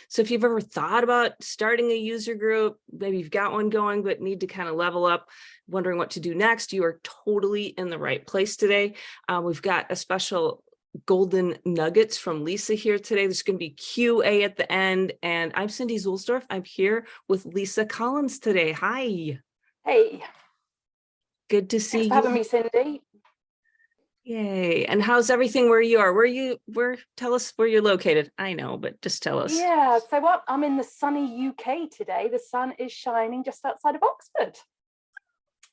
So if you've ever thought about starting a user group, maybe you've got one going, but need to kind of level up, wondering what to do next, you are totally in the right place today. We've got a special golden nuggets from Lisa here today. There's going to be QA at the end. And I'm Cindy Zuelsdorf. I'm here with Lisa Collins today. Hi. Hey. Good to see you. Thanks for having me, Cindy. Yay. And how's everything where you are? Tell us where you're located. I know, but just tell us. Yeah, so what? I'm in the sunny UK today. The sun is shining just outside of Oxford.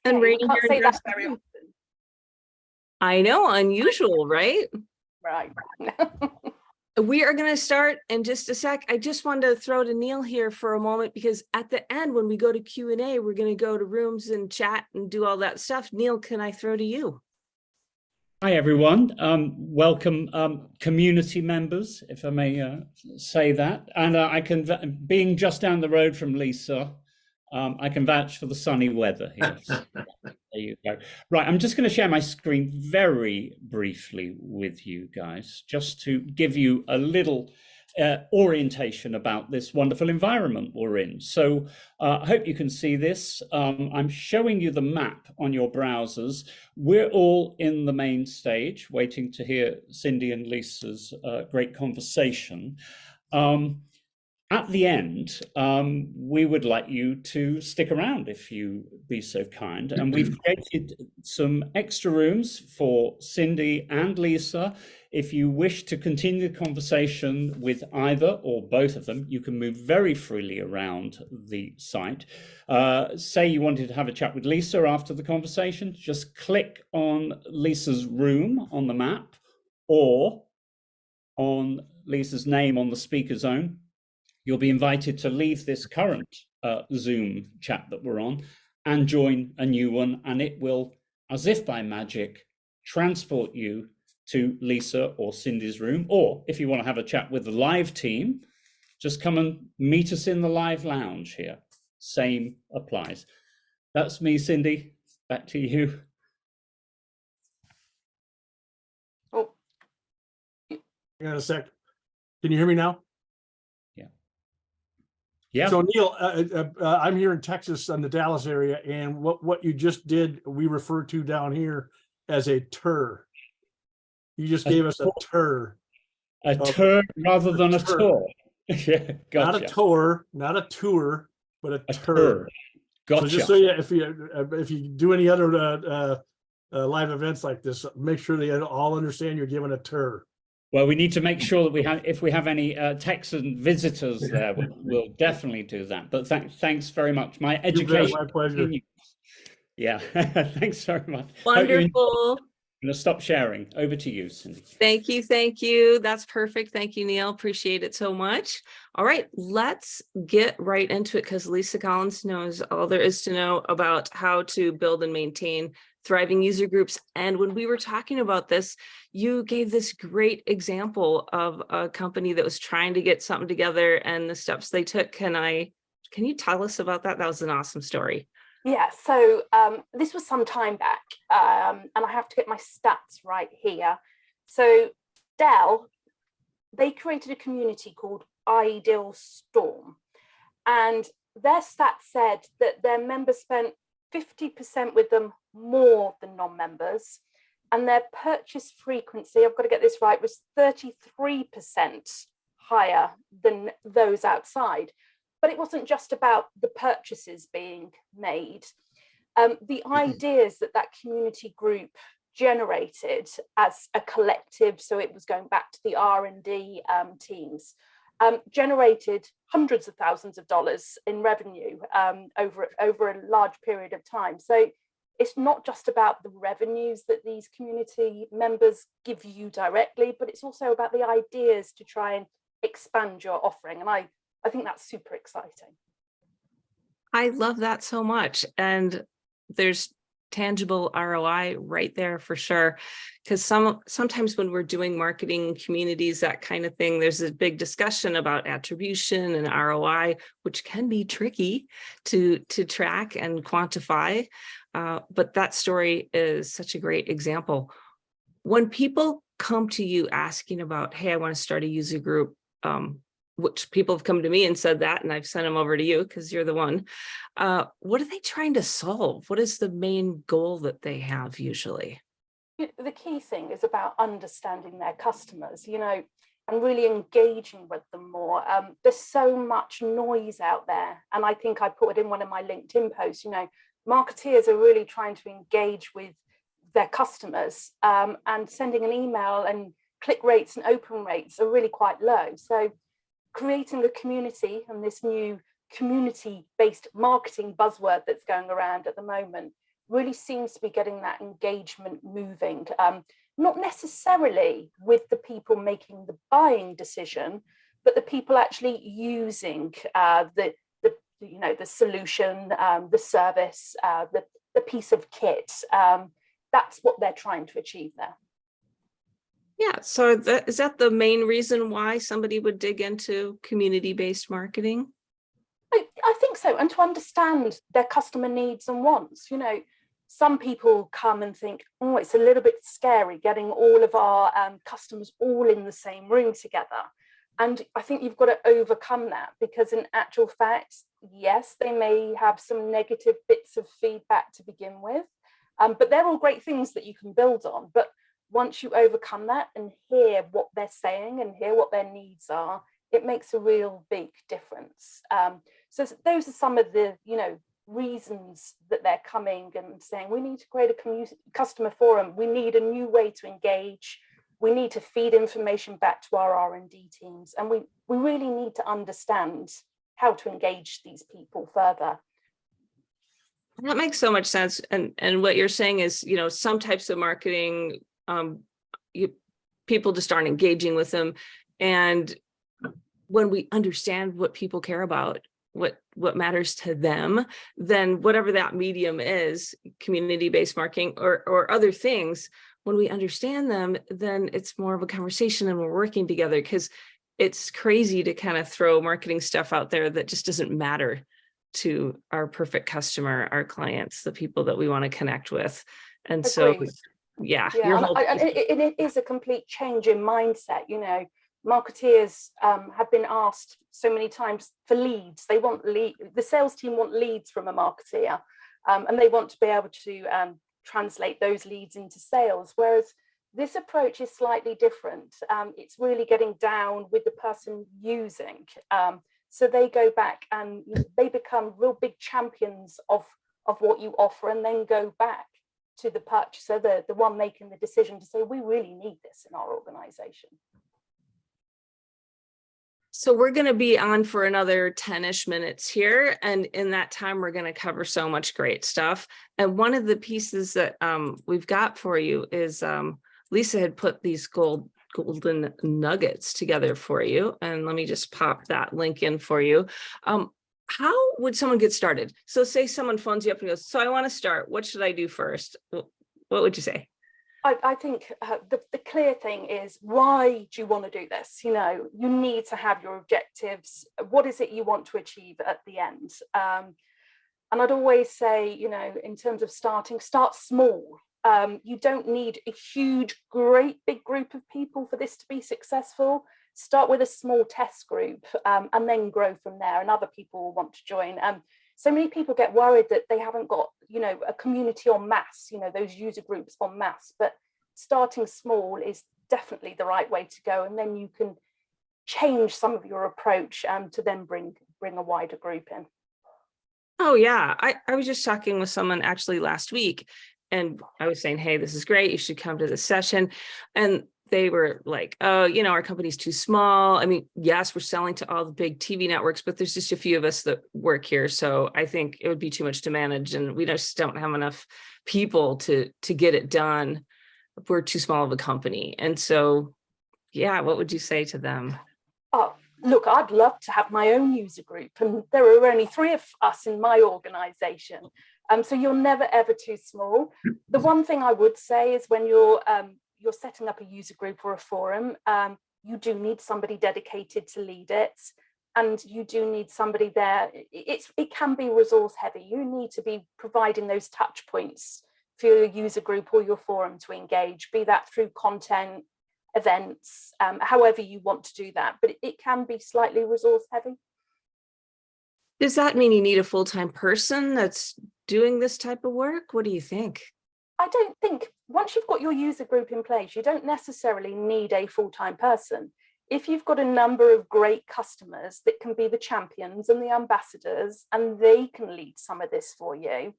And yeah, you can't say that very often. I know, unusual, right? Right. We are going to start in just a sec. I just wanted to throw to Neil here for a moment, because at the end, when we go to Q&A, we're going to go to rooms and chat and do all that stuff. Neil, can I throw to you? Hi, everyone. Welcome, community members, if I may say that. And being just down the road from Lisa, I can vouch for the sunny weather here. So, there you go. Right, I'm just going to share my screen very briefly with you guys, just to give you a little orientation about this wonderful environment we're in. So I hope you can see this. I'm showing you the map on your browsers. We're all in the main stage, waiting to hear Cindy and Lisa's great conversation. At the end, we would like you to stick around if you be so kind. And we've created some extra rooms for Cindy and Lisa. If you wish to continue the conversation with either or both of them, you can move very freely around the site. Say you wanted to have a chat with Lisa after the conversation, just click on Lisa's room on the map or on Lisa's name on the speaker zone. You'll be invited to leave this current Zoom chat that we're on and join a new one, and it will, as if by magic, transport you to Lisa or Cindy's room. Or if you want to have a chat with the live team, just come and meet us in the live lounge here. Same applies. That's me, Cindy. Back to you. Oh, hang on a sec. Can you hear me now? Yeah. So Neil, I'm here in Texas in the Dallas area, and what you just did, we refer to down here as a tour. You just gave us a tour. A tour rather than a tour. Yeah, gotcha. Not a tour, not a tour, but a tour. Gotcha. So just so if you do any other live events like this, make sure they all understand you're giving a tour. Well, we need to make sure that if we have any Texan visitors there, we'll definitely do that. But thanks very much. My education. My pleasure. Yeah, thanks very much. Wonderful. I'm going to stop sharing. Over to you, Cindy. Thank you. Thank you. That's perfect. Thank you, Neil. Appreciate it so much. All right, let's get right into it, because Lisa Collins knows all there is to know about how to build and maintain thriving user groups. And when we were talking about this, you gave this great example of a company that was trying to get something together and the steps they took. Can you tell us about that? That was an awesome story. Yeah, so this was some time back, and I have to get my stats right here. So Dell, they created a community called Ideal Storm, and their stats said that their members spent 50% with them more than non-members, and their purchase frequency, I've got to get this right, was 33% higher than those outside. But it wasn't just about the purchases being made. The ideas that community group generated as a collective, so it was going back to the R&D teams, generated hundreds of thousands of dollars in revenue over a large period of time. So it's not just about the revenues that these community members give you directly, but it's also about the ideas to try and expand your offering. And I think that's super exciting. I love that so much. And there's tangible ROI right there for sure. Because sometimes when we're doing marketing communities, that kind of thing, there's a big discussion about attribution and ROI, which can be tricky to track and quantify. But that story is such a great example. When people come to you asking about, hey, I want to start a user group, which people have come to me and said that, and I've sent them over to you because you're the one. What are they trying to solve? What is the main goal that they have usually? The key thing is about understanding their customers, and really engaging with them more. There's so much noise out there. And I think I put it in one of my LinkedIn posts, marketeers are really trying to engage with their customers, and sending an email, and click rates and open rates are really quite low. So creating a community, and this new community-based marketing buzzword that's going around at the moment really seems to be getting that engagement moving, not necessarily with the people making the buying decision, but the people actually using the solution, the service, the piece of kit. That's what they're trying to achieve there. Yeah, so is that the main reason why somebody would dig into community-based marketing? I think so, and to understand their customer needs and wants. Some people come and think, oh, it's a little bit scary getting all of our customers all in the same room together. And I think you've got to overcome that, because in actual fact, yes, they may have some negative bits of feedback to begin with, but they're all great things that you can build on. But once you overcome that and hear what they're saying and hear what their needs are, it makes a real big difference. So those are some of the, reasons that they're coming and saying, we need to create a customer forum. We need a new way to engage. We need to feed information back to our R&D teams. And we really need to understand how to engage these people further. That makes so much sense. And what you're saying is, some types of marketing, people just aren't engaging with them. And when we understand what people care about, what matters to them, then whatever that medium is, community-based marketing or other things, when we understand them, then it's more of a conversation and we're working together, because it's crazy to kind of throw marketing stuff out there that just doesn't matter to our perfect customer, our clients, the people that we want to connect with. And Agreed. so, yeah. And it is a complete change in mindset. Marketeers have been asked so many times for leads. They want the sales team want leads from a marketeer, and they want to be able to translate those leads into sales. Whereas this approach is slightly different. It's really getting down with the person using. So they go back and they become real big champions of what you offer, and then go back to the purchaser, the one making the decision to say, we really need this in our organization. So we're going to be on for another 10-ish minutes here. And in that time, we're going to cover so much great stuff. And one of the pieces that we've got for you is Lisa had put these golden nuggets together for you. And let me just pop that link in for you. How would someone get started? So say someone phones you up and goes, so I want to start. What should I do first? What would you say? I think the clear thing is, why do you want to do this? You need to have your objectives. What is it you want to achieve at the end? And I'd always say, in terms of start small. You don't need a huge, great big group of people for this to be successful. Start with a small test group, and then grow from there, and other people will want to join. So many people get worried that they haven't got, a community en masse, those user groups en masse, but starting small is definitely the right way to go. And then you can change some of your approach to then bring a wider group in. Oh, yeah. I was just talking with someone actually last week, and I was saying, hey, this is great. You should come to this session. And they were like, oh, our company's too small. I mean, yes, we're selling to all the big TV networks, but there's just a few of us that work here. So I think it would be too much to manage, and we just don't have enough people to get it done. We're too small of a company. And so, yeah, what would you say to them? Oh, look, I'd love to have my own user group, and there are only 3 of us in my organization. So you're never, ever too small. The one thing I would say is, when you're setting up a user group or a forum, you do need somebody dedicated to lead it, and you do need somebody there. It can be resource heavy. You need to be providing those touch points for your user group or your forum to engage, be that through content, events, however you want to do that, but it can be slightly resource heavy. Does that mean you need a full-time person that's doing this type of work? What do you think? I don't think, once you've got your user group in place, you don't necessarily need a full-time person. If you've got a number of great customers that can be the champions and the ambassadors, and they can lead some of this for you,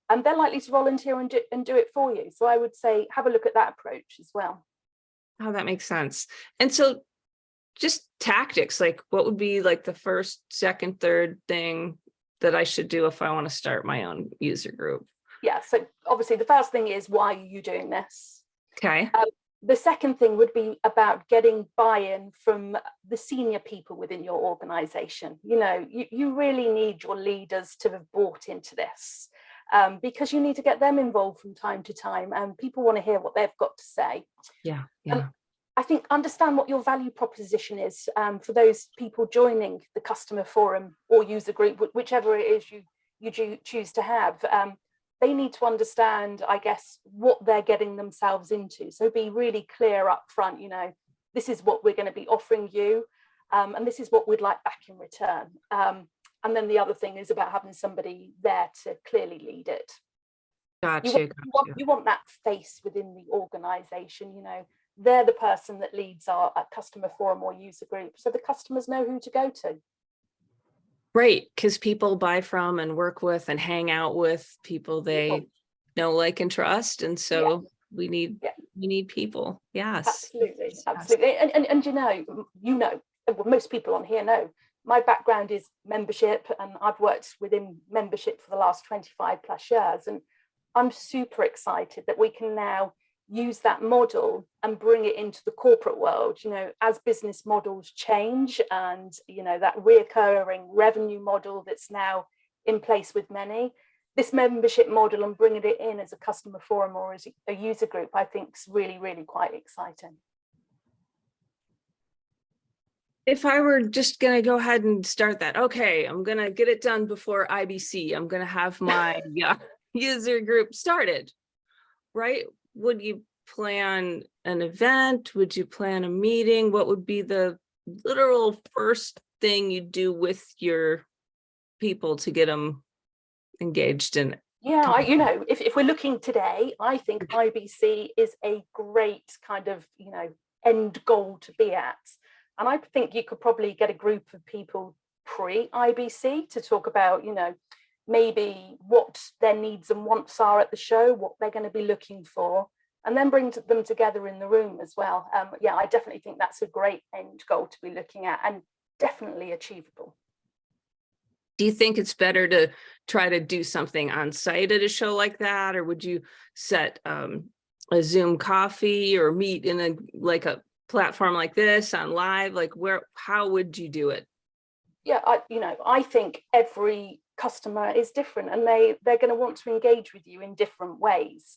and they're likely to volunteer and do it for you. So I would say have a look at that approach as well. Oh, that makes sense. And so just tactics, like what would be like the first, second, third thing that I should do if I want to start my own user group? Yeah, so obviously the first thing is, why are you doing this? Okay. The second thing would be about getting buy-in from the senior people within your organization. You know, you really need your leaders to have bought into this, because you need to get them involved from time to time, and people want to hear what they've got to say. Yeah. Yeah. I think understand what your value proposition is for those people joining the customer forum or user group, whichever it is you choose to have. They need to understand, I guess, what they're getting themselves into. So be really clear up front, you know, this is what we're going to be offering you, and this is what we'd like back in return. And then the other thing is about having somebody there to clearly lead it. Gotcha. You want that face within the organization, you know, they're the person that leads our customer forum or user group, so the customers know who to go to. Right, because people buy from and work with and hang out with people they know, like, and trust, and so we need people. Yes, absolutely. And you know, well, most people on here know my background is membership, and I've worked within membership for the last 25 plus years, and I'm super excited that we can now use that model and bring it into the corporate world. You know, as business models change, and you know, that reoccurring revenue model that's now in place with many, this membership model and bringing it in as a customer forum or as a user group, I think is really, really quite exciting. If I were just going to go ahead and start that, okay, I'm going to get it done before IBC. I'm going to have my user group started, right? Would you plan an event? Would you plan a meeting? What would be the literal first thing you do with your people to get them engaged in it? Yeah, you know, if we're looking today, I think IBC is a great kind of, you know, end goal to be at. And I think you could probably get a group of people pre-IBC to talk about, you know, maybe what their needs and wants are at the show, what they're going to be looking for, and then bring them together in the room as well. Yeah, I definitely think that's a great end goal to be looking at, and definitely achievable. Do you think it's better to try to do something on site at a show like that, or would you set a Zoom coffee or meet in a platform like this on live? Like, how would you do it? Yeah, I think every customer is different, and they're going to want to engage with you in different ways.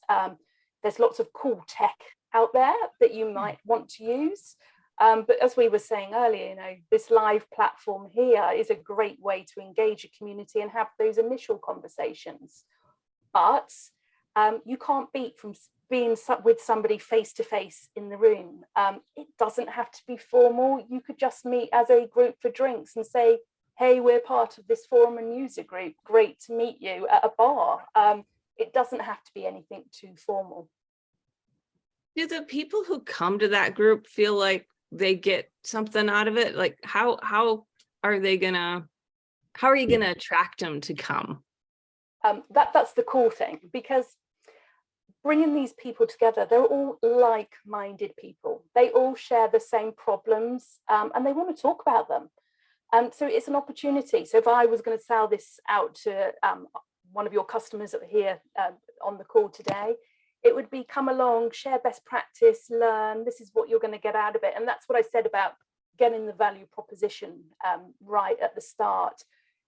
There's lots of cool tech out there that you might want to use, but as we were saying earlier, you know, this live platform here is a great way to engage a community and have those initial conversations. But you can't beat from being with somebody face to face in the room. It doesn't have to be formal. You could just meet as a group for drinks and say, hey, we're part of this forum and user group. Great to meet you at a bar. It doesn't have to be anything too formal. Do the people who come to that group feel like they get something out of it? Like, how are you gonna attract them to come? That's the cool thing, because bringing these people together, they're all like-minded people. They all share the same problems, and they want to talk about them. So it's an opportunity. So if I was going to sell this out to one of your customers that are here on the call today, it would be come along, share best practice, learn, this is what you're going to get out of it. And that's what I said about getting the value proposition right at the start.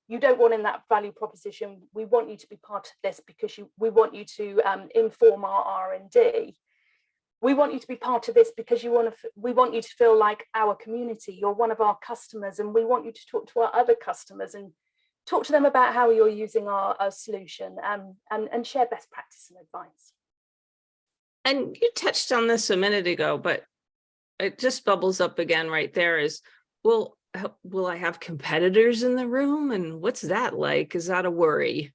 You don't want in that value proposition, we want you to be part of this because we want you to inform our R&D. We want you to be part of this because we want you to feel like our community. You're one of our customers, and we want you to talk to our other customers and talk to them about how you're using our solution, and share best practice and advice. And you touched on this a minute ago, but it just bubbles up again right there is, well, will I have competitors in the room? And what's that like? Is that a worry?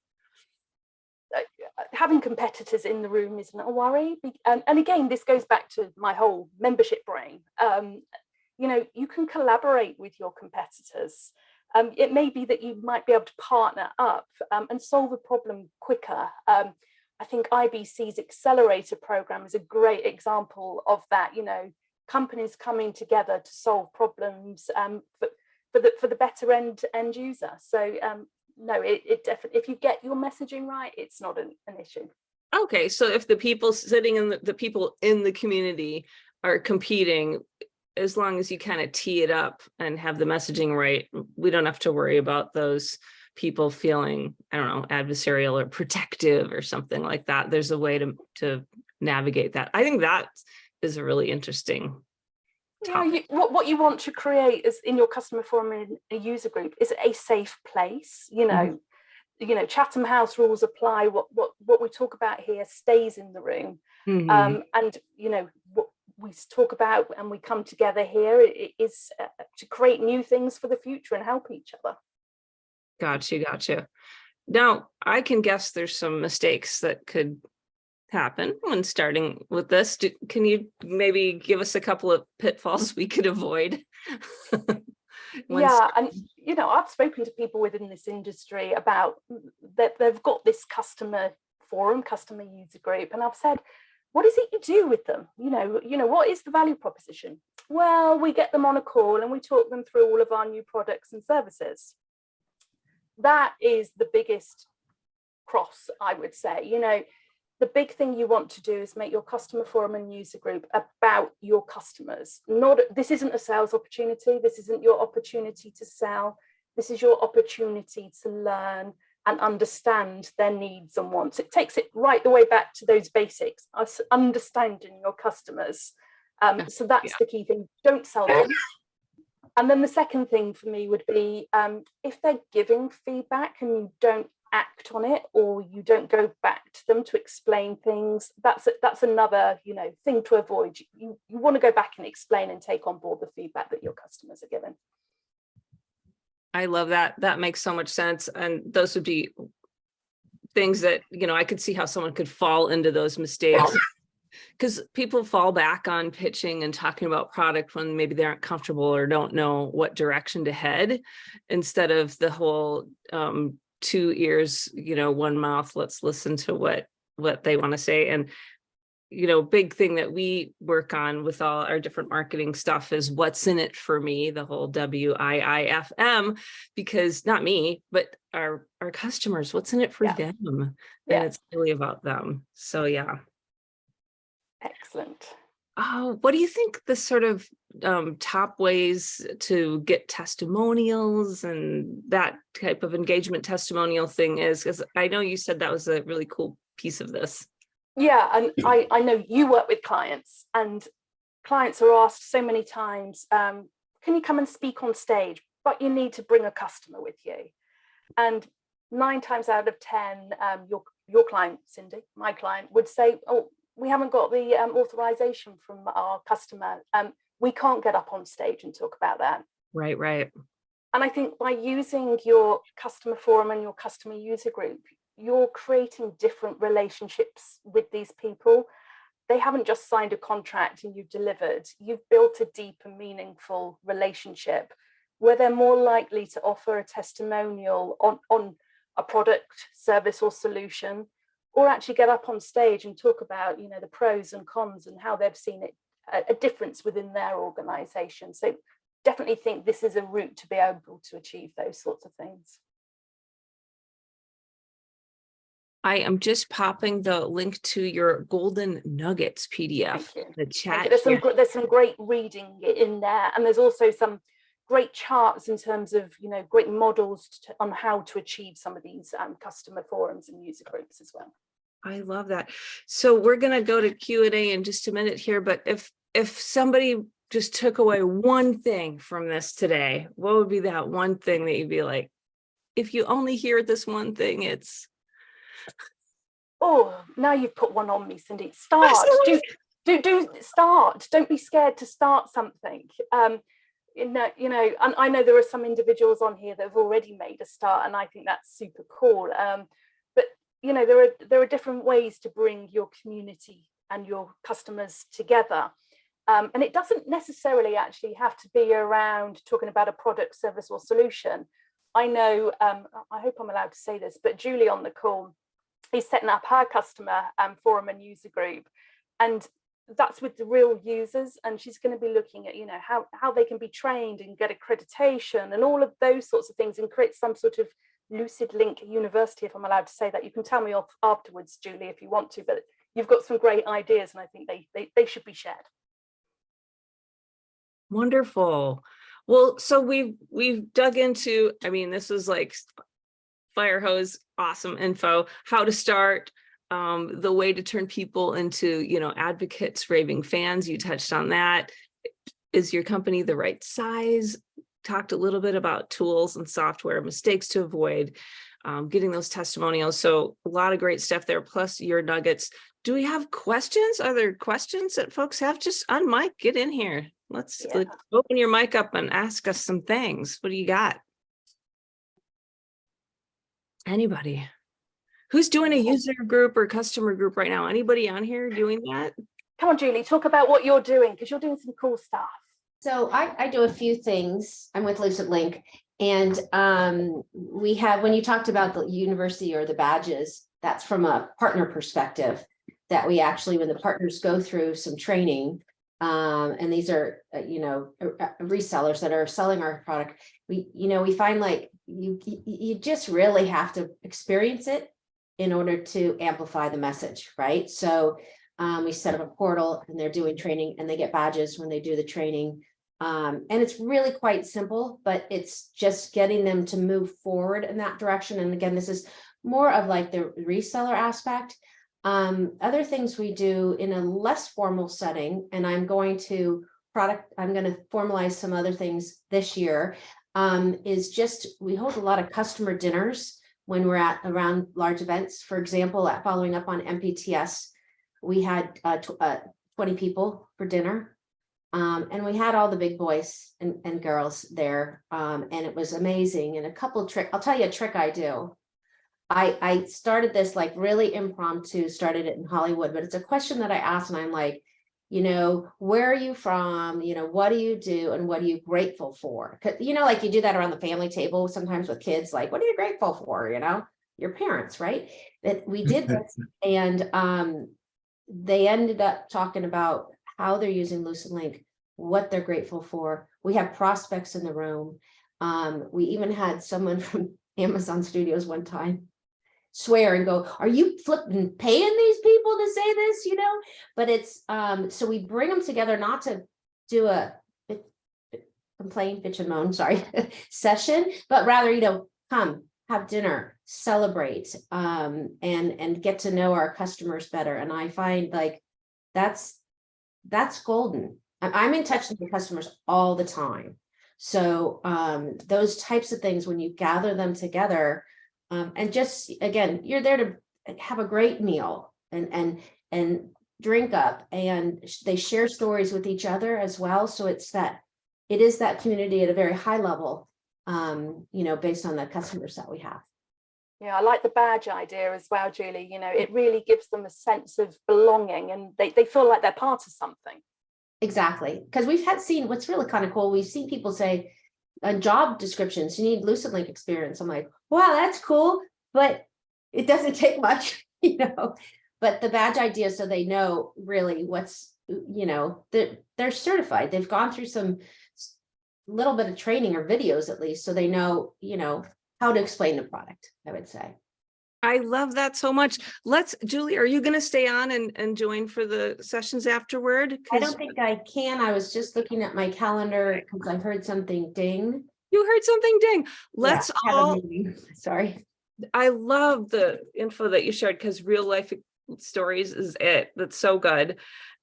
Having competitors in the room isn't a worry. And again, this goes back to my whole membership brain. You know, you can collaborate with your competitors. It may be that you might be able to partner up and solve a problem quicker. I think IBC's accelerator program is a great example of that. You know, companies coming together to solve problems for the better end user. So no, it definitely, if you get your messaging right, it's not an issue. Okay, so if the people sitting in the people in the community are competing, as long as you kind of tee it up and have the messaging right, we don't have to worry about those people feeling, I don't know, adversarial or protective or something like that. There's a way to navigate that. I think that is a really interesting topic. Yeah, what you want to create is in your customer forum and a user group is a safe place. You know, you know, Chatham House rules apply. What we talk about here stays in the room. And you know, what we talk about and we come together here it is to create new things for the future and help each other. Gotcha. Now, I can guess there's some mistakes that could happen when starting with this. Can you maybe give us a couple of pitfalls we could avoid? Yeah, and you know, I've spoken to people within this industry about that they've got this customer forum, customer user group, and I've said, what is it you do with them? You know, what is the value proposition? Well, we get them on a call and we talk them through all of our new products and services. That is the biggest cross, I would say. You know, the big thing you want to do is make your customer forum and user group about your customers. This isn't a sales opportunity. This isn't your opportunity to sell. This is your opportunity to learn and understand their needs and wants. It takes it right the way back to those basics, understanding your customers. So that's the key thing. Don't sell them. And then the second thing for me would be if they're giving feedback and you don't act on it, or you don't go back to them to explain things, that's another, you know, thing to avoid. You want to go back and explain and take on board the feedback that your customers are giving. I love that. That makes so much sense. And those would be things that, you know, I could see how someone could fall into those mistakes, because people fall back on pitching and talking about product when maybe they aren't comfortable or don't know what direction to head, instead of the whole 2 ears, you know, 1 mouth. Let's listen to what they want to say. And, you know, big thing that we work on with all our different marketing stuff is what's in it for me, the whole WIIFM, because not me, but our customers, what's in it for them? And it's really about them. So, yeah. Excellent. Oh, what do you think the sort of top ways to get testimonials and that type of engagement testimonial thing is? Because I know you said that was a really cool piece of this. Yeah, and I know you work with clients, and clients are asked so many times, can you come and speak on stage? But you need to bring a customer with you. And 9 times out of 10, your client, Cindy, my client, would say, oh, we haven't got the authorization from our customer. We can't get up on stage and talk about that. Right. And I think by using your customer forum and your customer user group, you're creating different relationships with these people. They haven't just signed a contract and you've delivered. You've built a deep and meaningful relationship where they're more likely to offer a testimonial on a product, service, or solution, or actually get up on stage and talk about, you know, the pros and cons and how they've seen it, a difference within their organization. So definitely think this is a route to be able to achieve those sorts of things. I am just popping the link to your Golden Nuggets PDF. The chat. There's some great reading in there, and there's also some great charts in terms of, you know, great models on how to achieve some of these customer forums and user groups as well. I love that. So we're going to go to Q&A in just a minute here, but if somebody just took away one thing from this today, what would be that one thing that you'd be like, if you only hear this one thing, it's... Oh, now you've put one on me, Cindy. Start. do start. Don't be scared to start something. And I know there are some individuals on here that have already made a start, and I think that's super cool. But there are different ways to bring your community and your customers together. And it doesn't necessarily actually have to be around talking about a product, service, or solution. I know, I hope I'm allowed to say this, but Julie on the call is setting up her customer forum and user group. And that's with the real users. And she's going to be looking at, how they can be trained and get accreditation and all of those sorts of things, and create some sort of Lucid Link University, if I'm allowed to say that. You can tell me off afterwards, Julie, if you want to, but you've got some great ideas, and I think they should be shared. Wonderful. Well, so we've dug into, this was like fire hose, awesome info, how to start, the way to turn people into, advocates, raving fans. You touched on that. Is your company the right size? Talked a little bit about tools and software, mistakes to avoid, getting those testimonials. So a lot of great stuff there, plus your nuggets. Do we have questions? Are there questions that folks have? Just unmic, get in here. Let's open your mic up and ask us some things. What do you got? Anybody? Who's doing a user group or customer group right now? Anybody on here doing that? Come on, Julie, talk about what you're doing, because you're doing some cool stuff. So I do a few things. I'm with Lucid Link, and we have, when you talked about the university or the badges, that's from a partner perspective, that we actually, when the partners go through some training, and these are, resellers that are selling our product, we find like you just really have to experience it in order to amplify the message, right? So we set up a portal, and they're doing training, and they get badges when they do the training. And it's really quite simple, but it's just getting them to move forward in that direction. And again, this is more of like the reseller aspect. Other things we do in a less formal setting, and I'm going to formalize some other things this year, is just, we hold a lot of customer dinners when we're at around large events. For example, following up on MPTS, we had 20 people for dinner. And we had all the big boys and girls there. And it was amazing. And a couple of I'll tell you a trick I do. I started this like really impromptu, started it in Hollywood, but it's a question that I ask, and I'm like, where are you from? What do you do? And what are you grateful for? 'Cause, like you do that around the family table sometimes with kids, like, what are you grateful for? Your parents, right? That we did this, and they ended up talking about how they're using Lucid Link, what they're grateful for. We have prospects in the room. We even had someone from Amazon Studios one time swear and go, are you flipping paying these people to say this? But it's so we bring them together, not to do a complain, bitch and moan, session, but rather, come have dinner, celebrate, and get to know our customers better. And I find like that's golden. I'm in touch with the customers all the time. So those types of things, when you gather them together, and just, again, you're there to have a great meal and drink up, and they share stories with each other as well. So it is that community at a very high level, based on the customers that we have. Yeah, I like the badge idea as well, Julie. It really gives them a sense of belonging, and they feel like they're part of something. Exactly. Because we've seen what's really kind of cool. We've seen people say on job descriptions, you need Lucid Link experience. I'm like, wow, that's cool, but it doesn't take much, but the badge idea, so they know really what's, they're certified. They've gone through some little bit of training or videos at least, so they know, how to explain the product, I would say. I love that so much. Julie, are you going to stay on and join for the sessions afterward? I don't think I can. I was just looking at my calendar because I heard something ding. You heard something ding. Let's all. Sorry. I love the info that you shared, because real life stories is it. That's so good.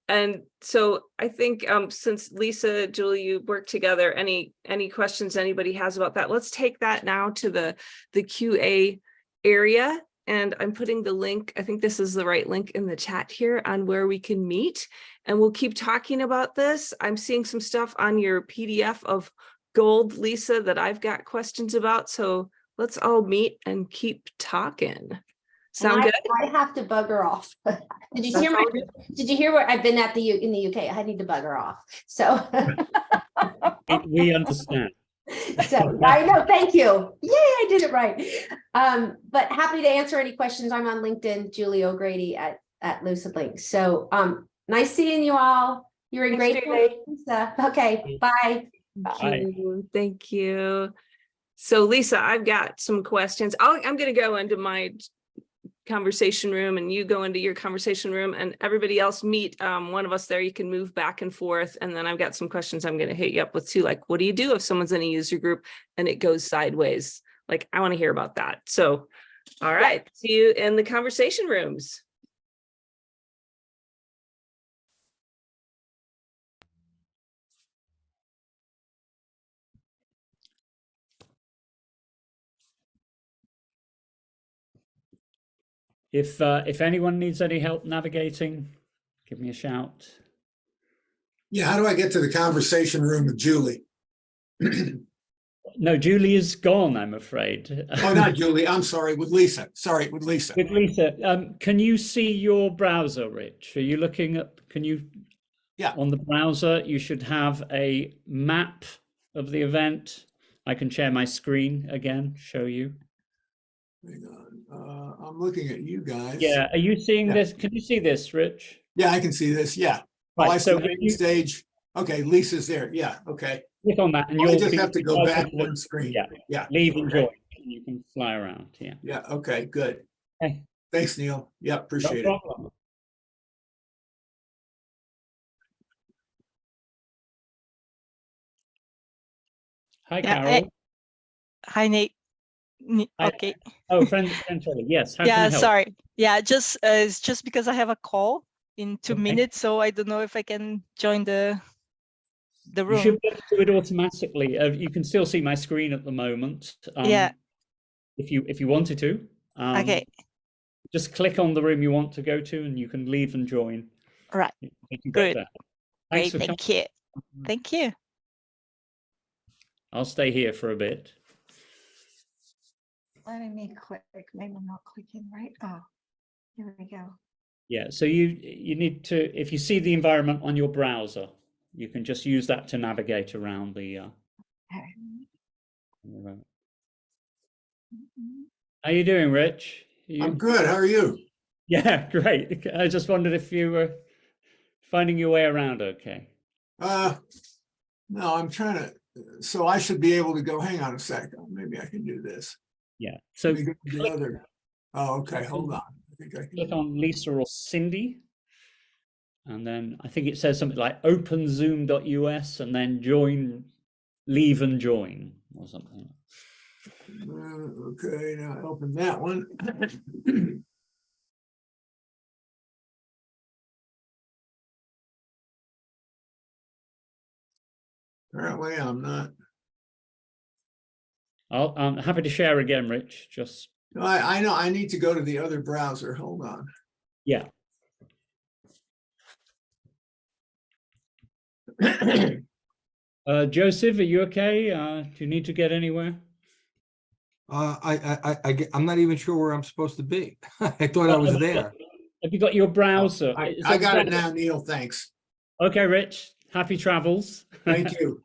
And so I think since Lisa, Julie, you work together, any questions anybody has about that, let's take that now to the QA area. and I'm putting the link, I think this is the right link in the chat here on where we can meet. And we'll keep talking about this. I'm seeing some stuff on your PDF of gold, Lisa, that I've got questions about. So let's all meet and keep talking. Sound good? I have to bugger off. Did you That's hear all good. did you hear where I've been at in the UK? I need to bugger off. So We understand. so I know, thank you. Yay, I did it right. But happy to answer any questions. I'm on LinkedIn, Julie O'Grady at Lucid Link. So nice seeing you all. You're in Thanks, great Julie. Lisa. Okay, bye. Thank you. Thank you. So Lisa, I've got some questions. I'm going to go into my conversation room and you go into your conversation room, and everybody else meet one of us there. You can move back and forth. And then I've got some questions I'm going to hit you up with too. Like, what do you do if someone's in a user group and it goes sideways? Like, I want to hear about that. So, all right. See you in the conversation rooms. If anyone needs any help navigating, give me a shout. Yeah, how do I get to the conversation room with Julie? No, Julie is gone, I'm afraid. Oh, not Julie. I'm sorry, with Lisa. Sorry, with Lisa. With Lisa, can you see your browser, Rich? Are you looking at, Yeah. On the browser, you should have a map of the event. I can share my screen again, show you. Hang on. I'm looking at you guys. Yeah, are you seeing Yeah. this? Can you see this, Rich? Yeah, I can see this. Yeah. Oh, Right, I so see if the you stage. Okay, Lisa's there. Yeah, okay. click on that and I you'll just be have to go invited back to the- one screen. Yeah, Yeah. leave and Okay. join. You can fly around, yeah. Yeah, okay, good. Okay. Thanks, Neil. Yeah, No appreciate it. problem. Hi, Yeah, Carol. hi, Nate. Hi. Okay. Oh, friend Charlie. Yes, how can I Yeah, help? sorry. Yeah, it's just because I have a call in 2 Okay. minutes, so I don't know if I can join the You room. should be able to do it automatically. You can still see my screen at the moment. Yeah. If you wanted to. Okay. Just click on the room you want to go to and you can leave and join. Right. You can get Good. there. Thanks Great. for coming. Thank you. Thank you. I'll stay here for a bit. Let me click. Maybe I'm not clicking right. Oh, here we go. Yeah, so you need to, if you see the environment on your browser, you can just use that to navigate around the Okay. environment. How you doing, Rich? I'm good. How are you? Yeah, great. I just wondered if you were finding your way around okay. No, I'm trying to, so I should be able to go, hang on a sec. Maybe I can do this. Yeah, so Let me go to the other. Oh, okay, hold on. I think I click can. on Lisa or Cindy. And then I think it says something like openzoom.us and then join, leave and join or something. Okay, now I open that one. Apparently I'm not. I'm happy to share again, Rich. Just No, I know I need to go to the other browser. Hold on. yeah. Joseph, are you okay? Do you need to get anywhere? I'm not even sure where I'm supposed to be. I thought I was there. Have you got your browser? I got it now, Neil. Thanks. Okay, Rich. Happy travels. Thank you.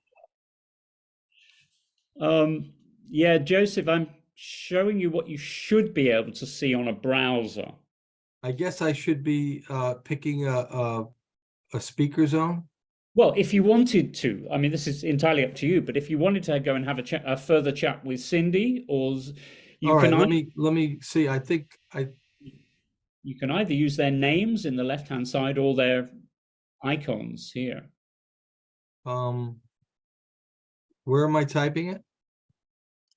Yeah, Joseph, I'm showing you what you should be able to see on a browser. I guess I should be picking a speaker zone. Well, if you wanted to, I mean, this is entirely up to you, but if you wanted to go and have a further chat with Cindy, or you All right, can let me see. I think you can either use their names in the left-hand side or their icons here. where am I typing it?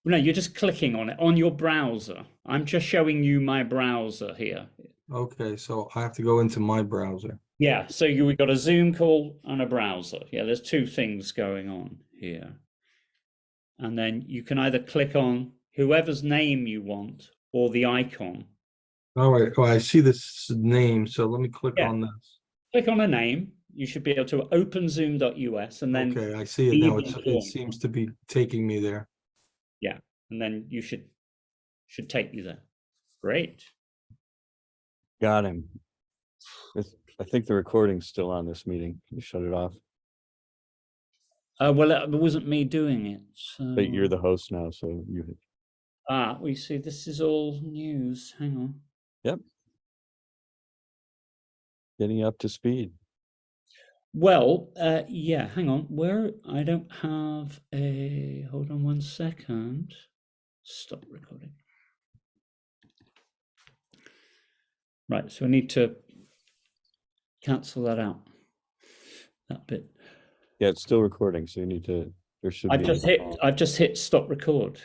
No, you're just clicking on it on your browser. I'm just showing you my browser here. Okay, so I have to go into my browser. Yeah, so we got a Zoom call and a browser. Yeah, there's two things going on here. And then you can either click on whoever's name you want or the icon All right, oh, I see this name, so let me click Yeah. on this. Click on a name. You should be able to open zoom.us and then Okay, I see it leave now. the It form. seems to be taking me there. Yeah, and then you should take you there. Great. Got him. I think the recording's still on this meeting. You shut it off, Well, it wasn't me doing it. So... but you're the host now, so you. we see this is all news. Hang on. Yep. Getting up to speed. Well, yeah, hang on. Where I don't have a, hold on 1 second. Stop recording. Right, so we need to cancel that out. That bit. Yeah, it's still recording, so you need to. There should be. I've just hit stop record.